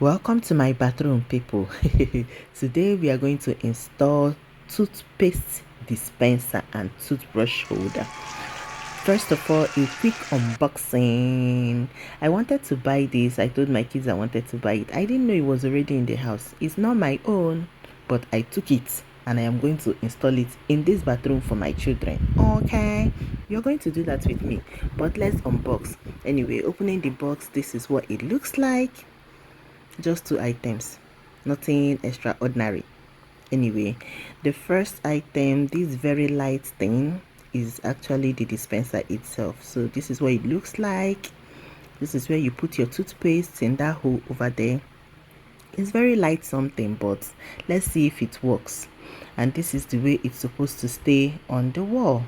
Welcome to my bathroom, people. Today we are going to install toothpaste dispenser and toothbrush holder. First of all, a quick unboxing. I wanted to buy this. I told my kids I wanted to buy it. I didn't know it was already in the house. It's not my own, but I took it and I am going to install it in this bathroom for my children. Okay, you're going to do that with me, but let's unbox. Anyway, opening the box, this is what it looks like. Just 2 items, nothing extraordinary. Anyway, the first item, this very light thing, is actually the dispenser itself. So this is what it looks like. This is where you put your toothpaste in that hole over there. It's very light something, but let's see if it works. And this is the way it's supposed to stay on the wall.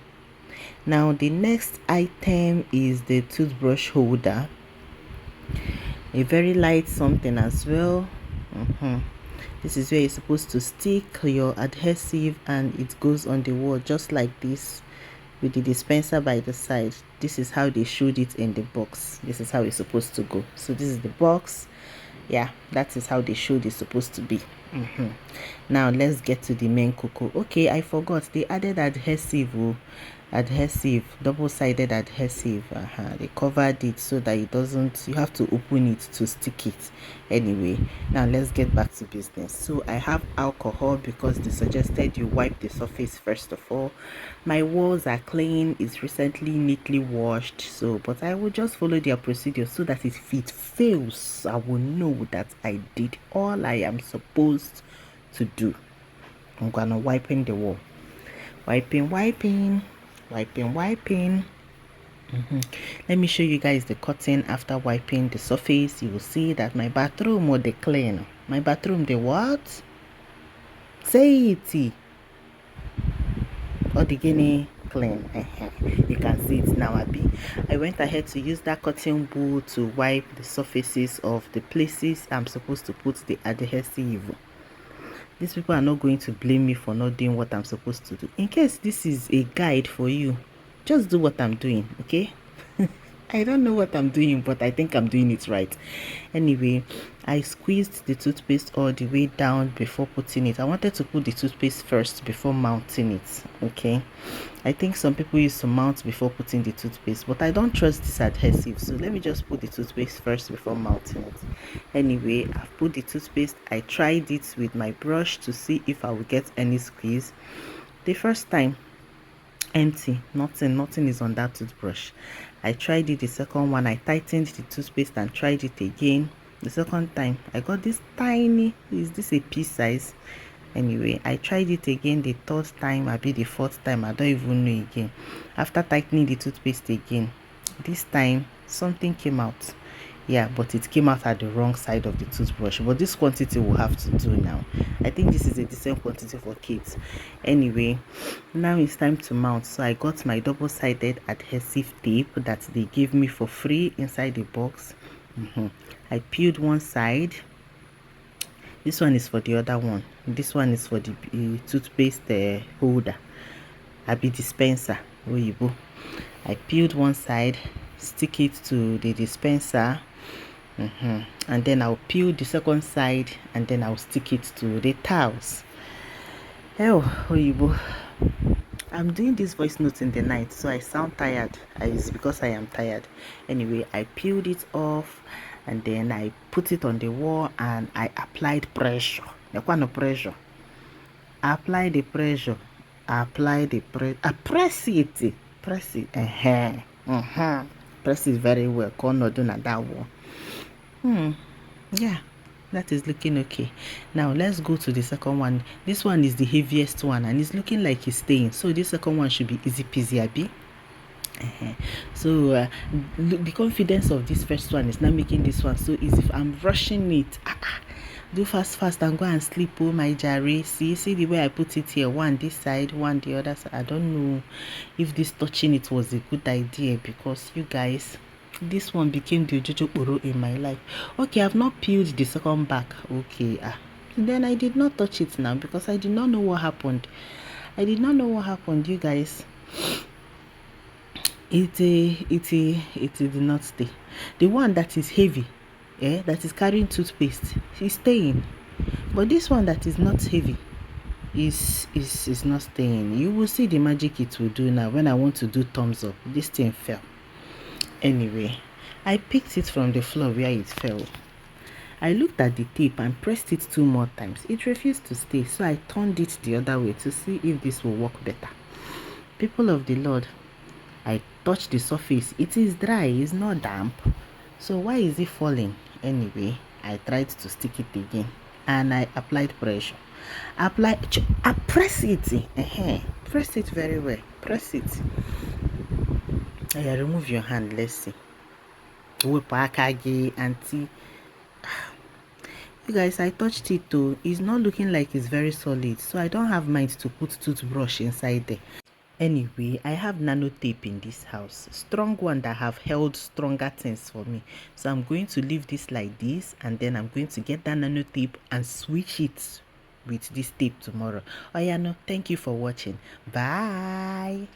Now the next item is the toothbrush holder, a very light something as well. This is where you're supposed to stick your adhesive, and it goes on the wall just like this with the dispenser by the side. This is how they showed it in the box. This is how it's supposed to go. So this is the box. Yeah, that is how they showed it's supposed to be. Now let's get to the main cocoa. Okay, I forgot, they added adhesive, double-sided adhesive. They covered it so that it doesn't, you have to open it to stick it. Anyway, now let's get back to business. So I have alcohol because they suggested you wipe the surface first of all. My walls are clean, it's recently neatly washed, so but I will just follow their procedure so that if it fails, I will know that I did all I am supposed to do. I'm gonna wiping the wall, wiping. Let me show you guys the cotton after wiping the surface. You will see that my bathroom was clean. My bathroom, the what? Say it. Or the guinea clean. You can see it now, Abby. I went ahead to use that cotton wool to wipe the surfaces of the places I'm supposed to put the adhesive. These people are not going to blame me for not doing what I'm supposed to do. In case this is a guide for you, just do what I'm doing, okay? I don't know what I'm doing, but I think I'm doing it right. Anyway, I squeezed the toothpaste all the way down before putting it. I wanted to put the toothpaste first before mounting it, okay? I think some people used to mount before putting the toothpaste, but I don't trust this adhesive, so let me just put the toothpaste first before mounting it. Anyway, I've put the toothpaste. I tried it with my brush to see if I would get any squeeze. The first time, empty, nothing is on that toothbrush. I tried it the second one. I tightened the toothpaste and tried it again. The second time I got this tiny, is this a pea size? Anyway, I tried it again the third time, maybe the fourth time, I don't even know again. After tightening the toothpaste again, this time something came out. Yeah, but it came out at the wrong side of the toothbrush. But this quantity will have to do now. I think this is a decent quantity for kids. Anyway, now it's time to mount. So I got my double-sided adhesive tape that they gave me for free inside the box. I peeled one side. This one is for the other one. This one is for the toothpaste holder. Abi dispenser. Oyibo. I peeled one side, stick it to the dispenser. And then I'll peel the second side, and then I'll stick it to the tiles. Oh, Oyibo. I'm doing this voice note in the night, so I sound tired. It's because I am tired. Anyway, I peeled it off, and then I put it on the wall, and I applied pressure. Pressure. Apply the pressure. Press it. Press it. Press it very well. Corner down at that wall. Yeah, that is looking okay. Now let's go to the second one. This one is the heaviest one, and it's looking like it's staying, so this second one should be easy peasy, abi. So the confidence of this first one is not making this one so easy. If I'm rushing it, do fast and go and sleep. Oh my jare, see the way I put it here, one this side, one the other side. I don't know if this touching it was a good idea, because you guys, this one became the Jojo Oro in my life. Okay, I've not peeled the second back. Okay, then I did not touch it now because I did not know what happened. You guys. It did not stay. The one that is heavy, that is carrying toothpaste is staying, but this one that is not heavy is not staying. You will see the magic it will do now. When I want to do thumbs up, this thing fell. Anyway, I picked it from the floor where it fell. I looked at the tape and pressed it 2 more times. It refused to stay, so I turned it the other way to see if this will work better. People of the Lord, I touched the surface. It is dry, it's not damp. So why is it falling? Anyway, I tried to stick it again and I applied pressure. Press it. Press it very well. Press it. Remove your hand. Let's see. Auntie. You guys, I touched it too. It's not looking like it's very solid, so I don't have mind to put toothbrush inside there. Anyway, I have nano tape in this house, strong one that have held stronger things for me. So I'm going to leave this like this, and then I'm going to get that nano tape and switch it with this tape tomorrow. Oh yeah, no, thank you for watching. Bye.